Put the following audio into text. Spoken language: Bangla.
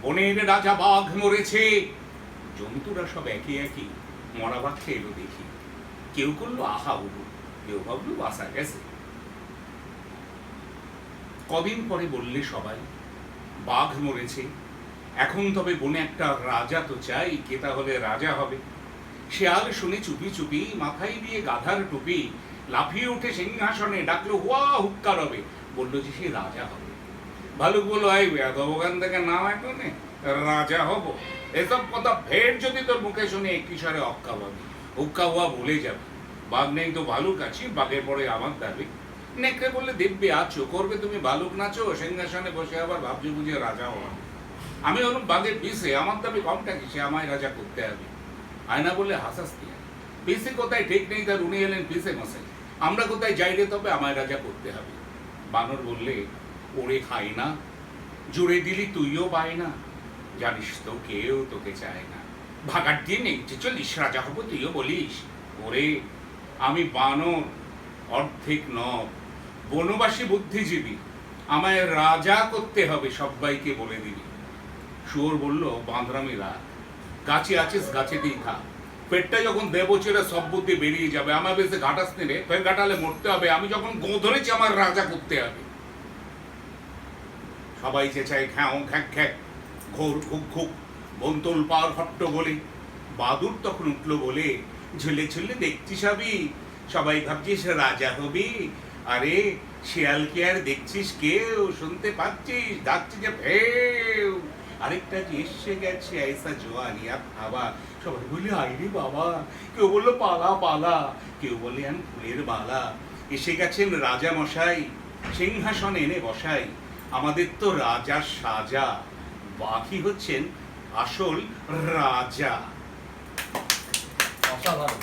বনের রাজা বাঘ মরেছে। জন্তুরা সব একে একে মরা বাঘকে এলো দেখি। কেউ করলো আহা উড়ু, কেউ ভাবলো বাসা গেছে। কদিন পরে বললে সবাই, বাঘ মরেছে, এখন তবে বনে একটা রাজা তো চাই, কে তাহলে রাজা হবে? শেয়াল শুনে চুপি চুপি মাথায় দিয়ে গাধার টুপি লাফিয়ে উঠে সিংহাসনে ডাকলো হুয়া হুক্কা রবে, বললো যে সে রাজা হবে। ভালুক বললো, এই ওখান থেকে নাম এখনে রাজা হব, এসব কথা ফের যদি তোর মুখে শুনে কিশোরে অক্কা পাবি, হুক্কা হুয়া ভুলে যাবে। বাঘ নেই তো ভালুক আছি, বাঘের পরে আমার দাবি। নেকড়ে বললে, দিব্যি আছো, করবে তুমি ভালুক নাচো, সিংহাসনে বসে আবার ভাবছি বুঝে রাজা হওয়া। আমি হলাম বাঘের পিসে, আমার দাবি কমটা কি, সে আমায় রাজা করতে হবে। আয়না বললে, হাসাস দিয়া পিসে কোথায় ঠিক নেই, তার উনি এলেন পিসে মশাই, আমরা কোথায় যাই রে, তবে আমায় রাজা করতে হবে। বানর বললে, ওরে খাই না, জুড়ে দিলি তুইও পাই না, জানিস তো কেউ তোকে চায় না, ভাগার দিয়ে নেই যে চল্লিশ রাজা হবো, তুইও বলিস। ওরে আমি বানর, অর্ধেক নব, বনবাসী বুদ্ধিজীবী, আমায় রাজা করতে হবে, সবাইকে বলে দিবি। শুয়োর বলল, বাঁদরামি রাখ, গাছে আছিস গাছেতেই থাক, পেটটা যখন দেবো ছেড়ে সব বুদ্ধি বেরিয়ে যাবে, আমার বেশি ঘাটাস নেবে, ফের ঘাটালে মরতে হবে, আমি যখন গো ধরেছি আমার রাজা করতে হবে। সবাই চেঁচায় ঘ্যাও ঘ্যাক ঘ্যাক, ঘোর ঘুক ঘুক, বন্তল পার হট্ট বলে। বাদুর তখন উঠলো বলে, ঝুলে ঝুলে দেখছিস সবই, সবাই ভাবছিস রাজা হবি, আরে শিয়ালকে আর দেখছিস কেউ, শুনতে পাচ্ছিস ডাকছি যে ভেউ, আরেকটা যে এসে গেছে ऐसा জোয়ানিয়া খাবা। সবাই বলে, আইরে বাবা, কেউ বললো পালা পালা, কেউ বলে আমি ফুলের বালা, এসে গেছেন রাজা মশাই, সিংহাসন এনে বসাই, আমাদের তো রাজা সাজা, বাকি হচ্ছেন আসল রাজা। অসাধারণ।